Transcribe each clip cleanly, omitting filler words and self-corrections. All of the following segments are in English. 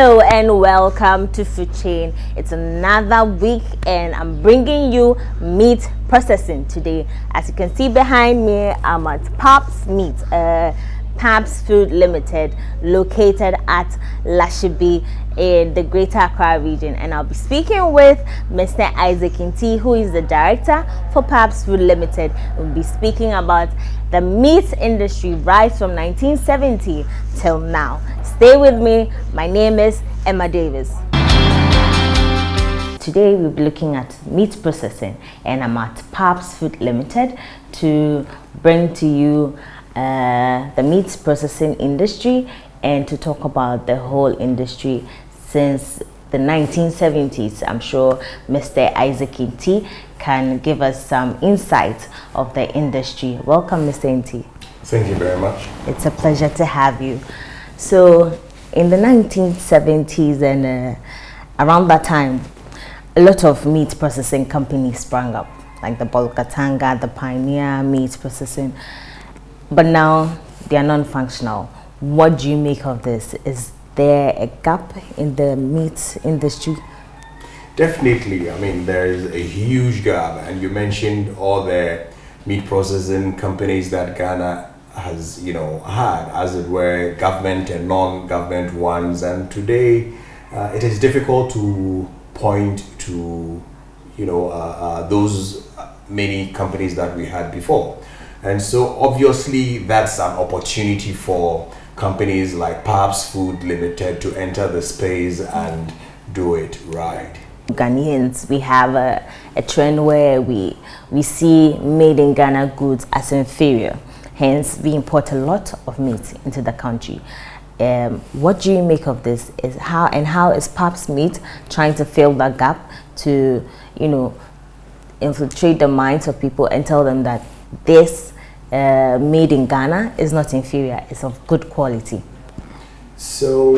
Hello and welcome to Food Chain. It's another week and I'm bringing you meat processing today. As you can see behind me, I'm at Parbs Meat, Parbs Food Limited, located at Lashibi in the Greater Accra region, and I'll be speaking with Mr. Isaac Inti, who is the director for Parbs Food Limited. We'll be speaking about the meat industry right from 1970 till now. Stay with me. My name is Emma Davis. Today we'll be looking at meat processing, and I'm at Parbs Food Limited to bring to you the meat processing industry and to talk about the whole industry since the 1970s. I'm sure Mr. Isaac Inti can give us some insight of the industry. Welcome, Mr. Inti. Thank you very much. It's a pleasure to have you. So, in the 1970s and around that time, a lot of meat processing companies sprang up, like the Bolkatanga, the Pioneer Meat Processing, but now they are non-functional. What do you make of this? Is there a gap in the meat industry? Definitely. I mean, there is a huge gap, and you mentioned all the meat processing companies that Ghana has, had, as it were, government and non-government ones, and today it is difficult to point to, those many companies that we had before. And so obviously that's an opportunity for companies like Parbs Food Limited to enter the space and do it right. Ghanaians, we have a trend where we see made in Ghana goods as inferior. Hence, we import a lot of meat into the country. What do you make of this? How is Parbs Meat trying to fill that gap to, infiltrate the minds of people and tell them that this made in Ghana is not inferior, it's of good quality? So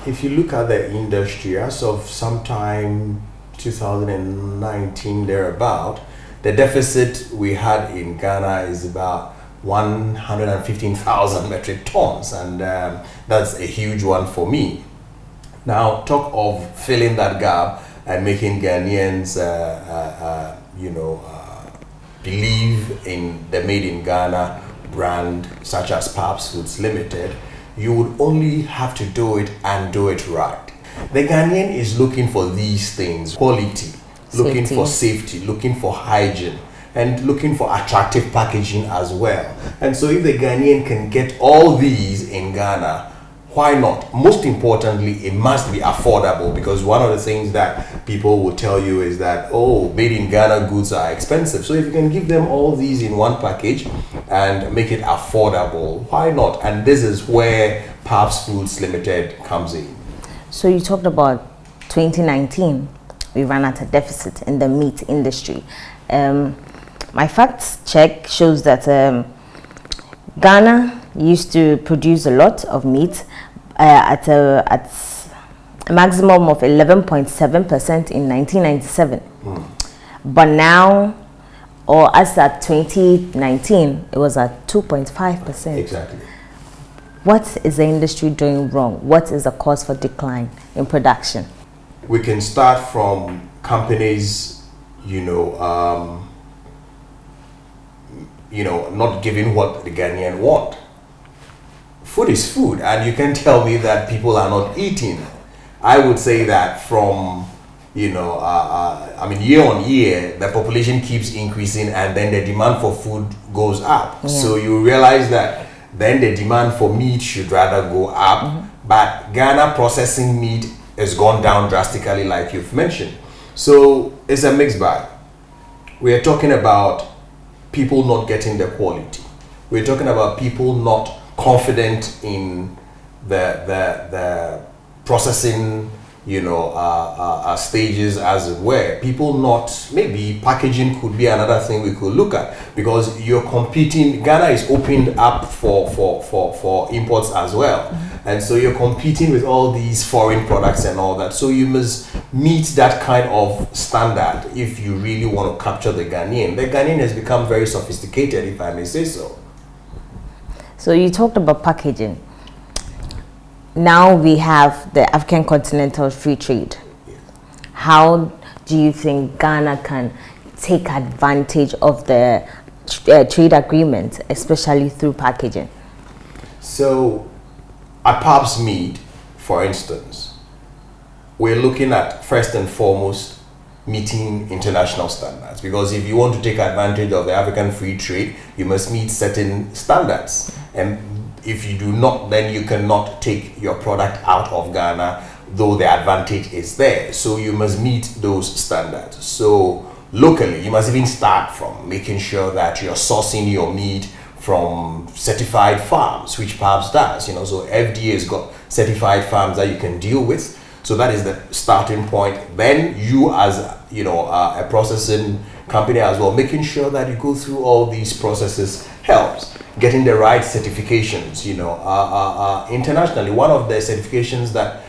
if you look at the industry, as of sometime 2019 thereabout, the deficit we had in Ghana is about 115,000 metric tons, and that's a huge one for me. Now, talk of filling that gap and making Ghanaians believe in the Made in Ghana brand such as Parbs Foods Limited, you would only have to do it and do it right. The Ghanaian is looking for these things: quality, looking for safety, looking for hygiene, and looking for attractive packaging as well. And so if the Ghanaian can get all these in Ghana, why not? Most importantly, it must be affordable, because one of the things that people will tell you is that, oh, made in Ghana goods are expensive. So if you can give them all these in one package and make it affordable, why not? And this is where Parbs Foods Limited comes in. So you talked about 2019, we ran at a deficit in the meat industry. My facts check shows that Ghana used to produce a lot of meat at a maximum of 11.7% in 1997. But now, or as at 2019, it was at 2.5%. Exactly. What is the industry doing wrong? What is the cause for decline in production? We can start from companies, not giving what the Ghanaian want. Food is food, and you can tell me that people are not eating. I would say that from, year on year, the population keeps increasing, and then the demand for food goes up. Yeah. So you realize that then the demand for meat should rather go up, but Ghana processing meat has gone down drastically, like you've mentioned. So it's a mixed bag. We are talking about people not getting the quality. We're talking about people not confident in the processing, stages, as it were. People not, maybe packaging could be another thing we could look at, because you're competing. Ghana is opened up for imports as well. And so you're competing with all these foreign products and all that. So you must meet that kind of standard if you really want to capture the Ghanaian. The Ghanaian has become very sophisticated, if I may say so. So you talked about packaging. now we have the African Continental Free Trade. How do you think Ghana can take advantage of the trade agreement, especially through packaging? So, at Parbs Meat, for instance, we're looking at first and foremost meeting international standards, because if you want to take advantage of the African free trade, you must meet certain standards, and if you do not, then you cannot take your product out of Ghana, though the advantage is there. So you must meet those standards. So locally, you must even start from making sure that you're sourcing your meat from certified farms, which Parbs does. So FDA has got certified farms that you can deal with. So that is the starting point. Then you, as a processing company as well, making sure that you go through all these processes helps. Getting the right certifications. Internationally, one of the certifications that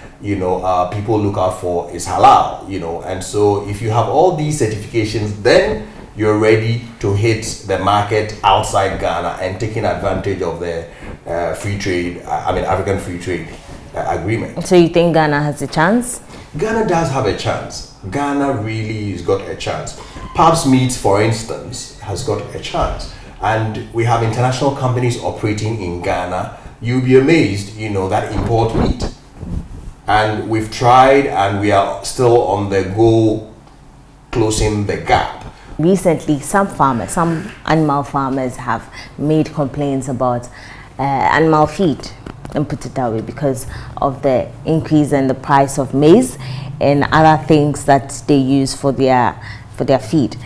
people look out for is halal. And so if you have all these certifications, then you're ready to hit the market outside Ghana and taking advantage of the African free trade agreement. So you think Ghana has a chance? Ghana does have a chance. Ghana really has got a chance. Parbs Meats, for instance, has got a chance. And we have international companies operating in Ghana. You'll be amazed, that import meat. And we've tried, and we are still on the go, closing the gap. Recently, some animal farmers have made complaints about animal feed, and put it that way, because of the increase in the price of maize and other things that they use for their feed.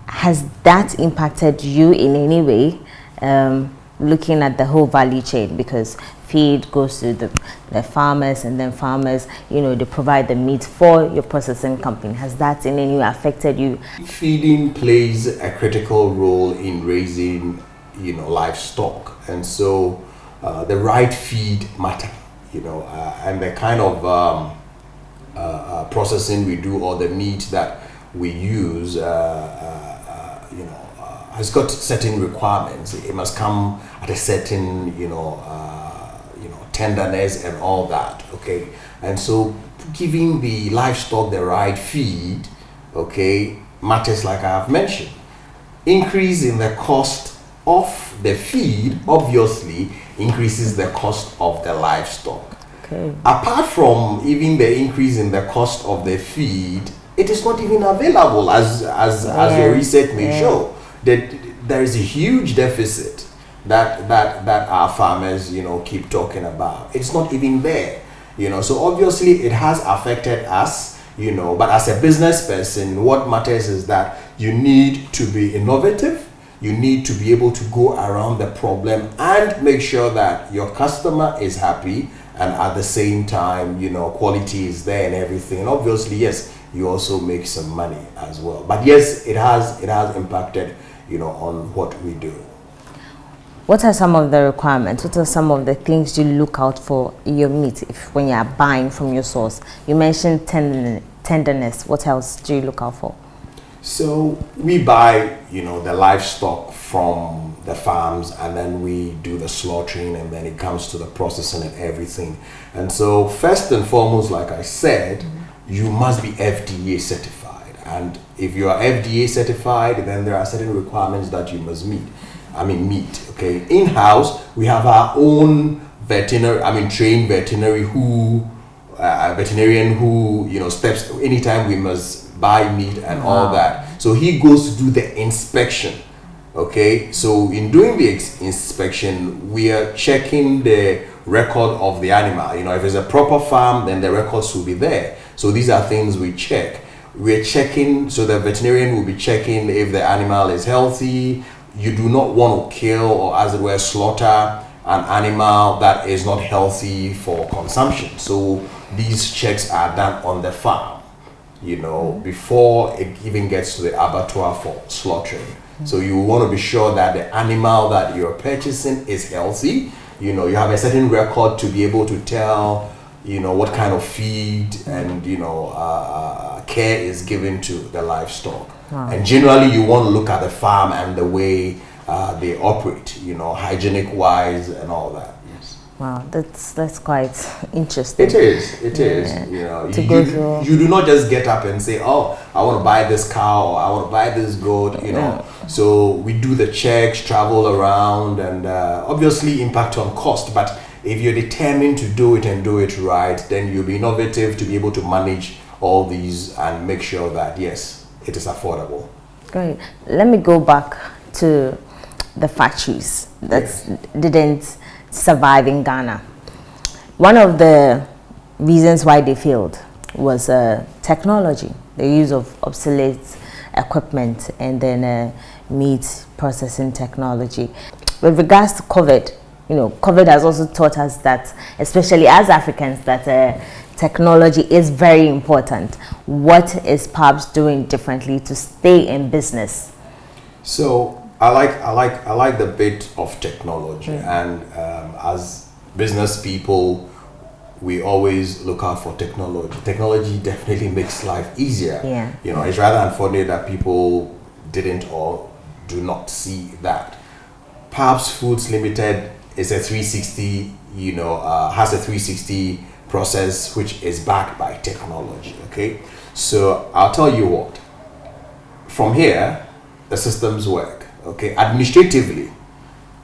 Has that impacted you in any way, looking at the whole value chain? Because feed goes to the farmers, and then farmers, they provide the meat for your processing company. Has that in any way affected you? Feeding plays a critical role in raising, livestock. And so the right feed matter, and the kind of processing we do, or the meat that we use, has got certain requirements. It must come at a certain, tenderness and all that. Okay, and so giving the livestock the right feed, matters, like I have mentioned. Increase in the cost of the feed obviously increases the cost of the livestock. Okay. Apart from even the increase in the cost of the feed, it is not even available, as your research may show. That there is a huge deficit that our farmers keep talking about. It's not even there, so obviously it has affected us, but as a business person, what matters is that you need to be innovative. You need to be able to go around the problem and make sure that your customer is happy, and at the same time, quality is there and everything. And obviously, yes, you also make some money as well. But yes, it has impacted, on what we do. What are some of the requirements? What are some of the things you look out for in your meat when you are buying from your source? You mentioned tenderness. What else do you look out for? So we buy, the livestock from the farms, and then we do the slaughtering, and then it comes to the processing and everything. And so first and foremost, like I said, you must be FDA certified. And if you are FDA certified, then there are certain requirements that you must meet. Okay. In-house, we have our own trained veterinarian who, steps anytime we must buy meat and all that. So he goes to do the inspection. Okay. So in doing the inspection, we are checking the record of the animal. If it's a proper farm, then the records will be there. So these are things we check. We're checking, so the veterinarian will be checking if the animal is healthy. You do not want to kill, or as it were, slaughter an animal that is not healthy for consumption. So these checks are done on the farm, before it even gets to the abattoir for slaughtering. So you want to be sure that the animal that you're purchasing is healthy. You have a certain record to be able to tell, what kind of feed and, care is given to the livestock. And generally, you want to look at the farm and the way they operate, hygienic wise and all that. Yes. Wow, that's quite interesting. It is. It is. You know, To go through. you do not just get up and say, "Oh, I want to buy this car or I want to buy this goat." You know, so we do the checks, travel around, and obviously impact on cost. But if you're determined to do it and do it right, then you'll be innovative to be able to manage all these and make sure that yes, it is affordable. Great. Let me go back to the factories that didn't survive in Ghana. One of the reasons why they failed was technology, the use of obsolete equipment, and then meat processing technology. With regards to COVID, you know, COVID has also taught us that, especially as Africans, that technology is very important. What is Parbs doing differently to stay in business? So I like the bit of technology, and as business people, we always look out for technology. Technology definitely makes life easier. Yeah. You know, it's rather unfortunate that people didn't or do not see that. Parbs Foods Limited is a 360. You know, has a 360 process which is backed by technology. Okay, so I'll tell you what. From here, the systems work. Okay, administratively,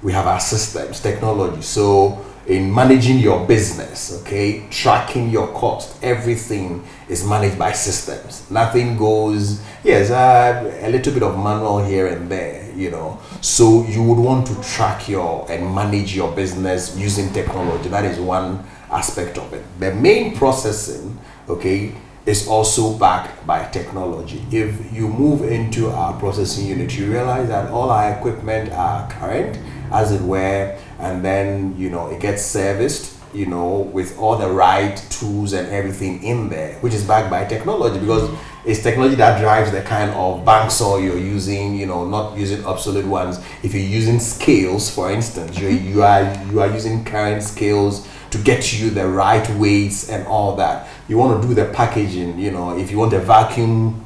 we have our systems, technology. So in managing your business, okay, tracking your cost, everything is managed by systems. Nothing goes, yes, a little bit of manual here and there, you know. So you would want to track and manage your business using technology. That is one aspect of it. The main processing, okay, is also backed by technology. If you move into our processing unit, you realize that all our equipment are current, as it were, and then, you know, it gets serviced, you know, with all the right tools and everything in there, which is backed by technology, because it's technology that drives the kind of bank saw you're using, you know, not using obsolete ones. If you're using scales, for instance, you are using current scales to get you the right weights and all that. You want to do the packaging, you know, if you want a vacuum,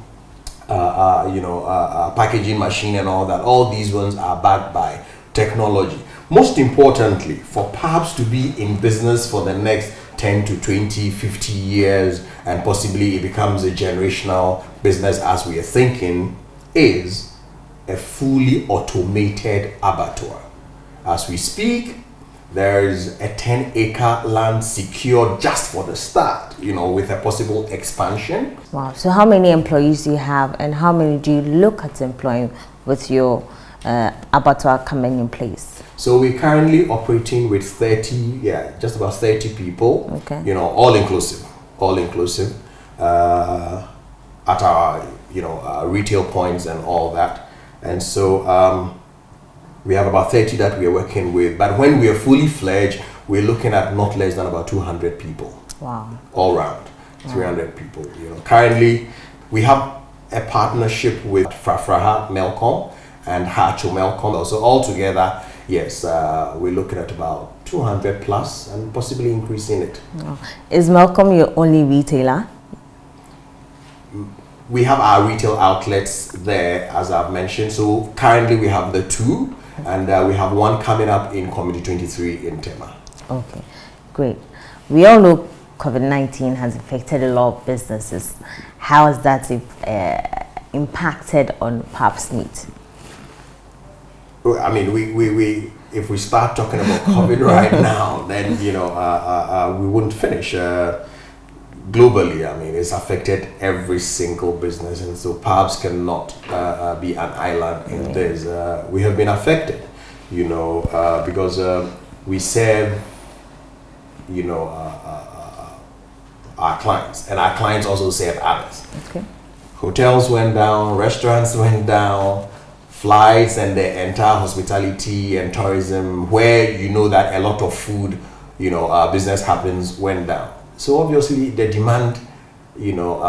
packaging machine and all that, all these ones are backed by technology. Most importantly, for Parbs to be in business for the next 10 to 20, 50 years, and possibly it becomes a generational business as we are thinking, is a fully automated abattoir. As we speak, there's a 10-acre land secured just for the start, you know, with a possible expansion. Wow. So how many employees do you have, and how many do you look at employing with your abattoir coming in place? So we're currently operating with 30, just about 30 people, Okay. You know, all inclusive, at our, you know, retail points and all that. And so we have about 30 that we are working with, but when we are fully fledged, we're looking at not less than about 200 people. Wow. All round, 300 people. You know, currently we have a partnership with Frafraha Melcom and Hacho Melcom. So all together, yes, we're looking at about 200 plus and possibly increasing it. Wow. Is Melcom your only retailer? We have our retail outlets there, as I've mentioned. So currently we have the two, and we have one coming up in Community 23 in Tema. Okay, great. We all know COVID-19 has affected a lot of businesses. How has that impacted on Parbs Meat? I mean, we if we start talking about COVID right now, then, you know, we wouldn't finish. Globally, I mean, it's affected every single business, and so Parbs cannot be an island in this. We have been affected, you know, because we serve, you know, our clients, and our clients also serve others. Okay. Hotels went down, restaurants went down, flights and the entire hospitality and tourism, where you know that a lot of food, you know, business happens, went down. So obviously the demand, you know,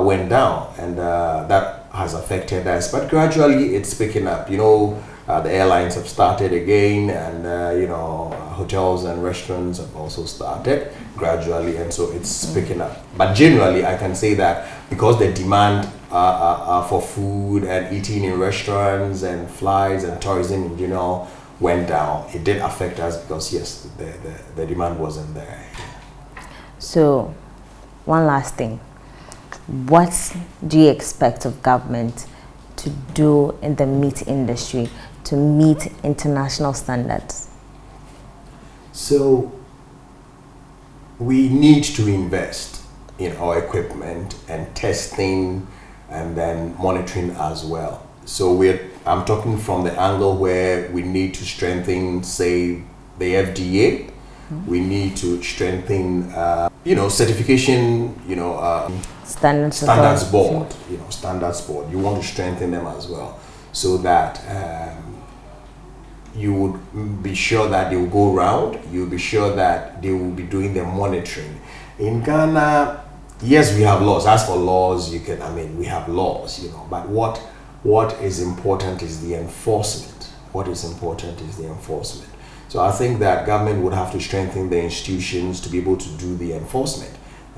went down, and that has affected us. But gradually it's picking up. You know, the airlines have started again, and you know, hotels and restaurants have also started gradually, and so it's picking up. But generally, I can say that because the demand for food and eating in restaurants and flights and tourism in general went down, it did affect us because yes, the demand wasn't there. So, one last thing. What do you expect of government to do in the meat industry to meet international standards? So, we need to invest in our equipment and testing and then monitoring as well. So I'm talking from the angle where we need to strengthen, say, the FDA. We need to strengthen, certification, standards board. Standards board. You want to strengthen them as well, so that you would be sure that they will go round. You'll be sure that they will be doing the monitoring. In Ghana, yes, we have laws. As for laws, we have laws, but what is important is the enforcement. What is important is the enforcement. So I think that government would have to strengthen the institutions to be able to do the enforcement.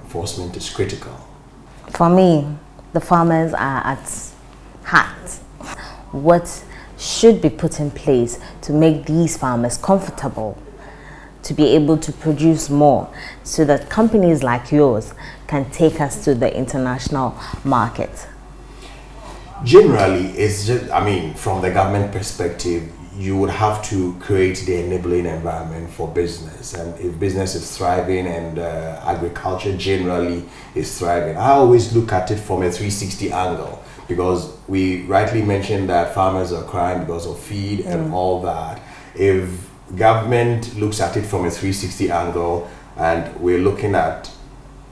Enforcement is critical. For me, the farmers are at heart. What should be put in place to make these farmers comfortable to be able to produce more so that companies like yours can take us to the international market? Generally, it's just, from the government perspective, you would have to create the enabling environment for business. And if business is thriving and agriculture generally is thriving, I always look at it from a 360 angle, because we rightly mentioned that farmers are crying because of feed and all that. If government looks at it from a 360 angle and we're looking at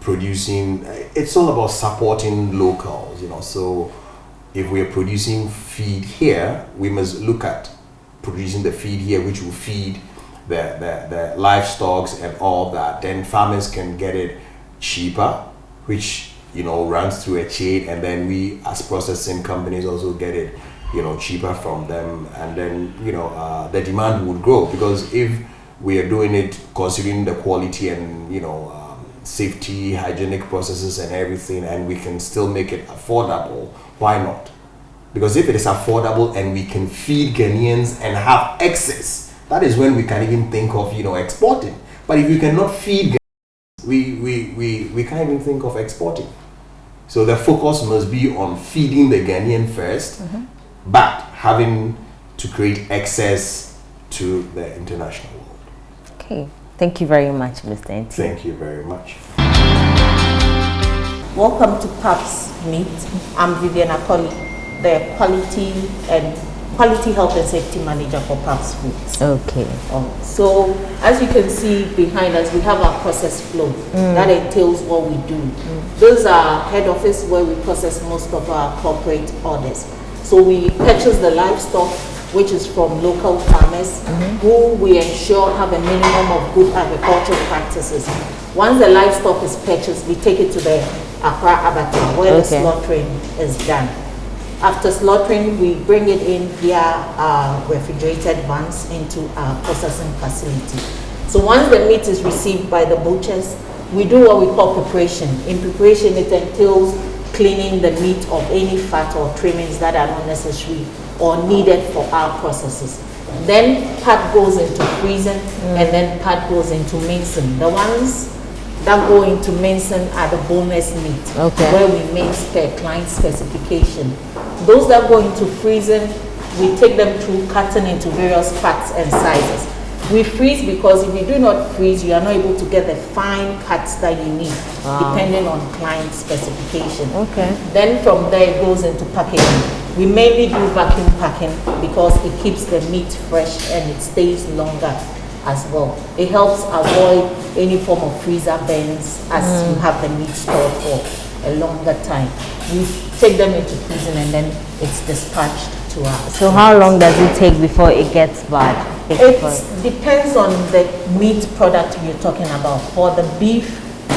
producing, it's all about supporting locals, so if we're producing feed here, we must look at producing the feed here, which will feed the livestock and all that. Then farmers can get it cheaper, which runs through a chain, and then we as processing companies also get it cheaper from them, and then the demand would grow, because if we are doing it considering the quality and safety, hygienic processes and everything, and we can still make it affordable, why not? Because if it is affordable and we can feed Ghanaians and have excess, that is when we can even think of exporting. But if you cannot feed Ghanaians, we can't even think of exporting. So the focus must be on feeding the Ghanaian first, but having to create access to the international world. Okay, thank you very much, Mr. Enti. Thank you very much. Welcome to Parbs Meat. I'm Viviana, the quality health and safety manager for Parbs Foods. Okay. So as you can see behind us, we have our process flow. That entails what we do. Those are head office where we process most of our corporate orders. So we purchase the livestock, which is from local farmers, who we ensure have a minimum of good agricultural practices. Once the livestock is purchased, we take it to the Accra abattoir where the slaughtering is done. After slaughtering, we bring it in via refrigerated vans into our processing facility. So once the meat is received by the butchers, we do what we call preparation. In preparation, it entails cleaning the meat of any fat or trimmings that are not necessary or needed for our processes. Then part goes into freezing, and then part goes into mincing. The ones that go into mincing are the boneless meat, where we mince per client specification. Those that go into freezing, we take them through cutting into various parts and sizes. We freeze because if you do not freeze, you are not able to get the fine cuts that you need, depending on client specification. Then from there it goes into packaging. We mainly do vacuum packing because it keeps the meat fresh and it stays longer as well. It helps avoid any form of freezer burns as you have the meat stored for a longer time. We take them into freezing and then it's dispatched to us. So how long does it take before it gets bad? It depends on the meat product you're talking about. For the beef,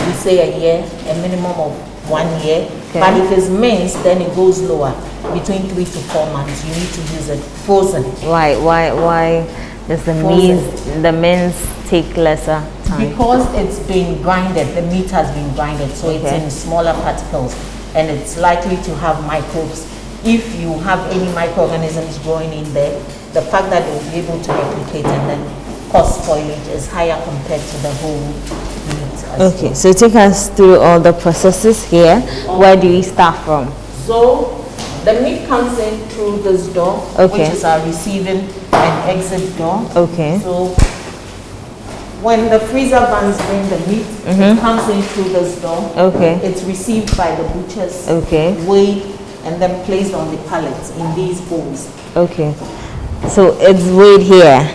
we say a year, a minimum of 1 year. But if it's mince, then it goes lower, between 3 to 4 months. You need to use it frozen. Why does the mince take lesser time? Because it's been grinded, the meat has been grinded, so it's in smaller particles, and it's likely to have microbes. If you have any microorganisms growing in there, the fact that they'll be able to replicate and then cause spoilage is higher compared to the whole meat. Okay, so take us through all the processes here. Where do we start from? So the meat comes in through this door, Okay. which is our receiving and exit door. Okay. So when the freezer vans bring the meat, it comes in through this door. Okay. It's received by the butchers, Okay. weighed, and then placed on the pallets in these bowls. Okay. So it's weighed here.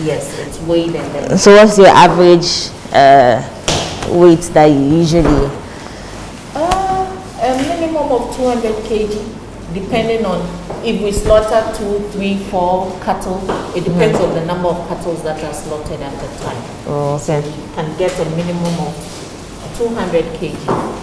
Yes, it's weighed and then So what's your average weight that you usually? a minimum of 200 kg, depending on if we slaughter 2, 3, 4 cattle. It depends on the number of cattle that are slaughtered at the time. Oh, okay. You can get a minimum of 200 kg,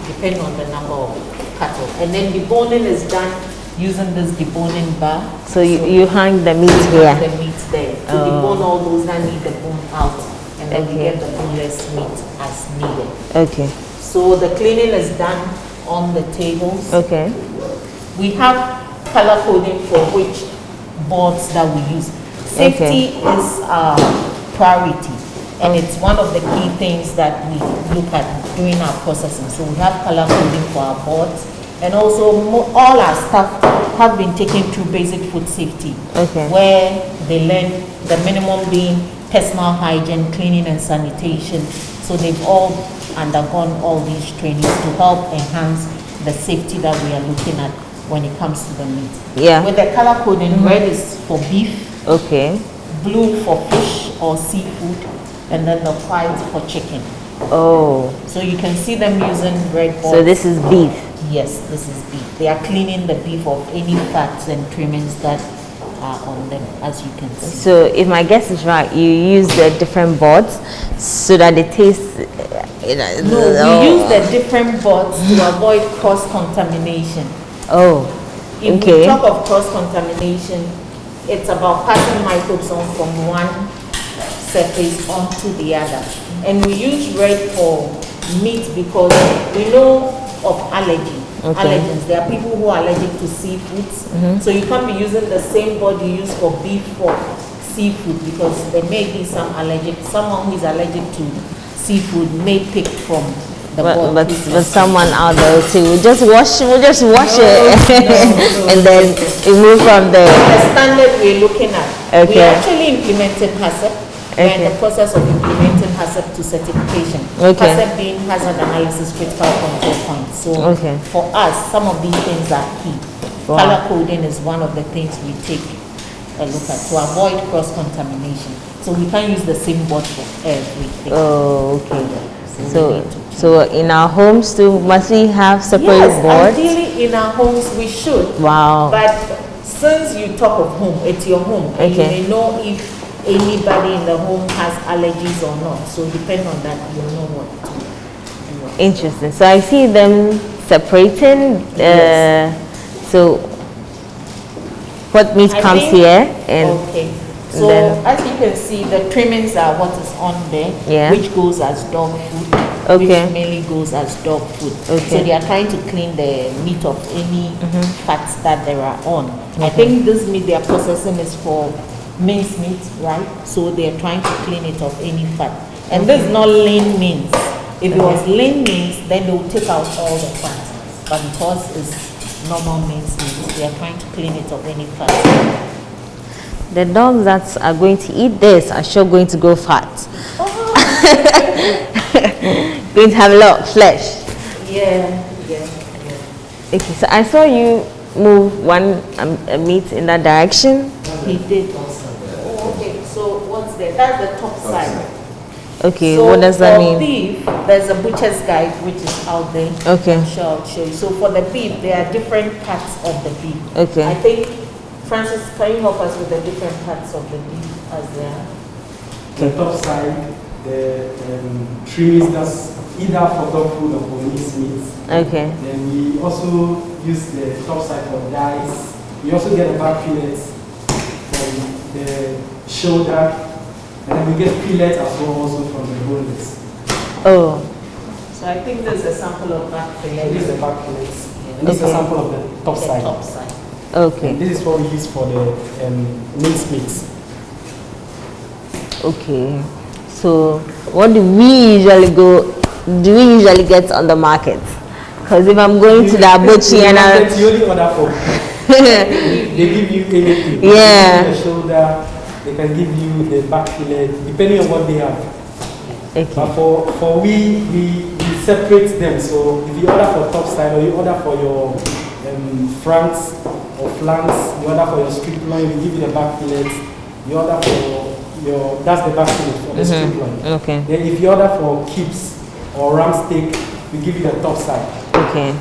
depending on the number of cattle. And then deboning is done using this deboning bar. So you hang the meat here. The meat there to debone all those that need the bone out, and then we get the boneless meat as needed. Okay. So the cleaning is done on the tables. Okay. We have color coding for which boards that we use. Safety is our priority, and it's one of the key things that we look at during our processing. So we have color coding for our boards, and also all our staff have been taken through basic food safety, Okay. where they learn the minimum being personal hygiene, cleaning and sanitation. So they've all undergone all these trainings to help enhance the safety that we are looking at when it comes to the meat. Yeah. With the color coding, red is for beef, Okay. blue for fish or seafood, and then the white for chicken. Oh. So you can see them using red boards. So this is beef. Yes, this is beef. They are cleaning the beef of any fats and trimmings that are on them, as you can see. So if my guess is right, you use the different boards so that the taste. No, we use the different boards to avoid cross-contamination. Oh. If Okay. we talk of cross-contamination, it's about passing microbes on from one surface onto the other. And we use red for meat because we know of allergy. Okay. Allergens. There are people who are allergic to seafoods. So you can't be using the same board you use for beef for seafood because there may be some allergic. Someone who is allergic to seafood may pick from the board. But someone out there will say, we'll just wash it and then we move from there. The standard we're looking at. We Okay. actually implemented HACCP. We're in the process of implementing HACCP to certification. Okay. HACCP being hazard analysis critical control point. So Okay. for us, some of these things are key. Wow. Color coding is one of the things we take a look at to avoid cross-contamination. So we can't use the same board for everything. Oh, okay. we So need to- so in our homes too, must we have separate Yes, boards? ideally in our homes we should. Wow. But since you talk of home, it's your home, and you Okay. may know if anybody in the home has allergies or not. So depending on that, you know what to do. Interesting. So I see them separating. Yes. So what meat I comes think- here and Okay. So then- as you can see, the trimmings are what is on there, Yeah. which goes as dog food, Okay. which mainly goes as dog food. Okay. So they are trying to clean the meat of any fats that there are on. I think this meat they are processing is for mince meat, right? So they are trying to clean it of any fat. And this is not lean mince. If it was lean mince, then they will take out all the fat. But because it's normal mince meat, they are trying to clean it of any fat. the dogs that are going to eat this are sure going to grow fat. Going to have a lot of flesh. Yeah. Okay, so I saw you move one meat in that direction. He did also. Oh, okay, so what's there? That's the top side. Okay, So what does that for mean? beef, there's a butcher's guide which is out there. Okay. I'm sure I'll show you. So for the beef, there are different parts of the beef. Okay. I think, Francis, can you help us with the different parts of the beef as they are? The top side, the trimmings that's either for dog food or for mince meat. Okay. Then we also use the top side for dice. We also get the back fillets from the shoulder, and then we get fillets as well also from the boneless. Oh, So I think there's a sample of that fillet. This is the back fillets. Yeah. And this is a Okay. sample of the top The side. top side. Okay. And this is what we use for the mince meats. Okay. So what do we usually get on the market? Because if I'm going to the butcher and you only order for. They give you anything. Yeah. They give you the shoulder. They can give you the back fillet, depending on what they have. Okay. But for we separate them. So if you order for top side or you order for your fronts or flanks, you order for your strip loin, we give you the back fillets. You order for your, that's the back fillet for the strip loin. Okay. Then if you order for kibs or ram steak, we give you the top side. Okay.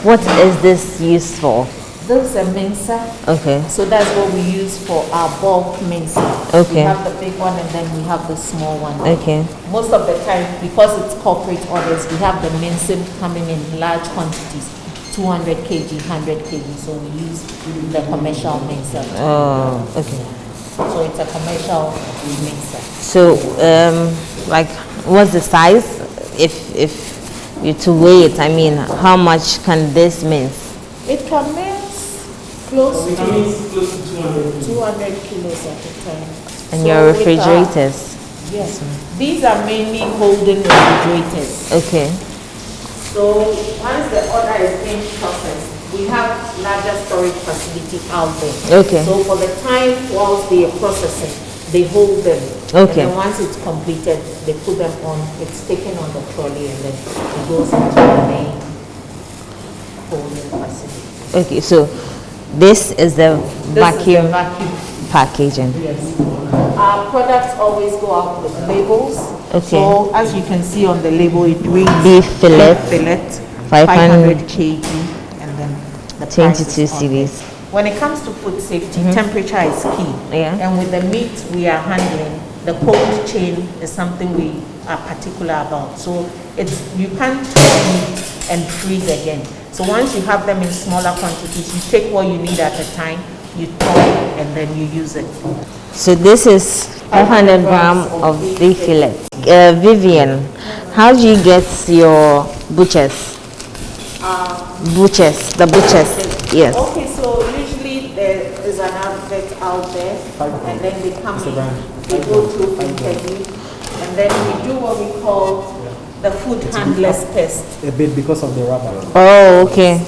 What is this used for? Those are mince. Okay. So that's what we use for our bulk mince. Okay. We have the big one and then we have the small one. Okay. Most of the time, because it's corporate orders, we have the mincing coming in large quantities, 200 kg, 100 kg. So we use the commercial mince. Oh, okay. So it's a commercial mince. So, like, what's the size? If you to weigh it, I mean, how much can this mince? It can mince close to close to 200. 200 kilos at a time. And So your with refrigerators? Yes. These are mainly holding refrigerators. Okay. So once the order is being processed, we have larger storage facility out there. Okay. So for the time whilst they are processing, they hold them. Okay. And then once it's completed, they put them on, it's taken on the trolley and then it goes into the main holding facility. Okay, so this is the This vacuum is the vacuum. packaging. Yes. Our products always go out with labels. Okay. So as you can see on the label, it reads Beef fillet, 500 kg, and then the price 22 is on there. cedis. When it comes to food safety, temperature is key. Yeah. And with the meat we are handling, the cold chain is something we are particular about. So it's, you can't thaw meat and freeze again. So once you have them in smaller quantities, you take what you need at a time, you thaw and then you use it. So this is 500 grams of beef fillet. Vivian, how do you get your butchers? The butchers, yes. Okay, so usually there is an advert out there, and then they come in, they go through interview, and then we do what we call the food handlers test. A bit because of the rubber. Oh, okay.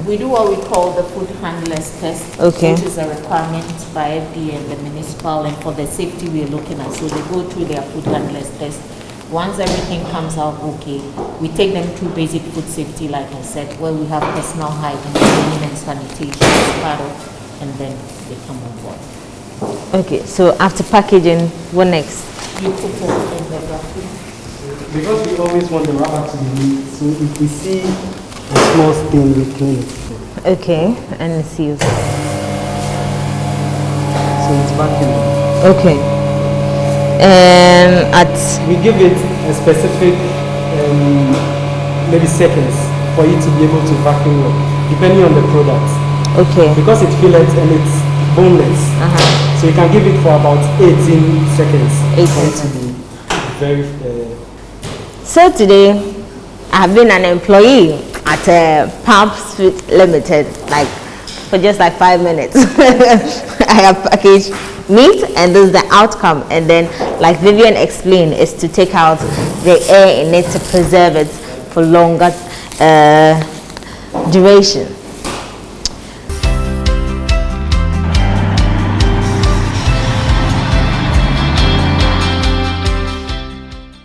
We do what we call the food handlers test, Okay. which is a requirement by FDA and the municipal, and for the safety we are looking at. So they go through their food handlers test. Once everything comes out okay, we take them through basic food safety, like I said, where we have personal hygiene, cleaning and sanitation as part of, and then they come on board. Okay, so after packaging, what next? You put them in the vacuum. Because we always want the rubber to be neat, so if we see a small stain, we clean it. Okay, and see. So it's vacuum. Okay. And We give it a specific maybe seconds for it to be able to vacuum up, depending on the product. okay. Because it's fillet and it's boneless, so you can give it for about 18 seconds. 18 for it to be very. So today, I've been an employee at Parbs Food Limited, like for just like 5 minutes. I have packaged meat, and this is the outcome. And then, like Vivian explained, is to take out the air in it to preserve it for longer duration.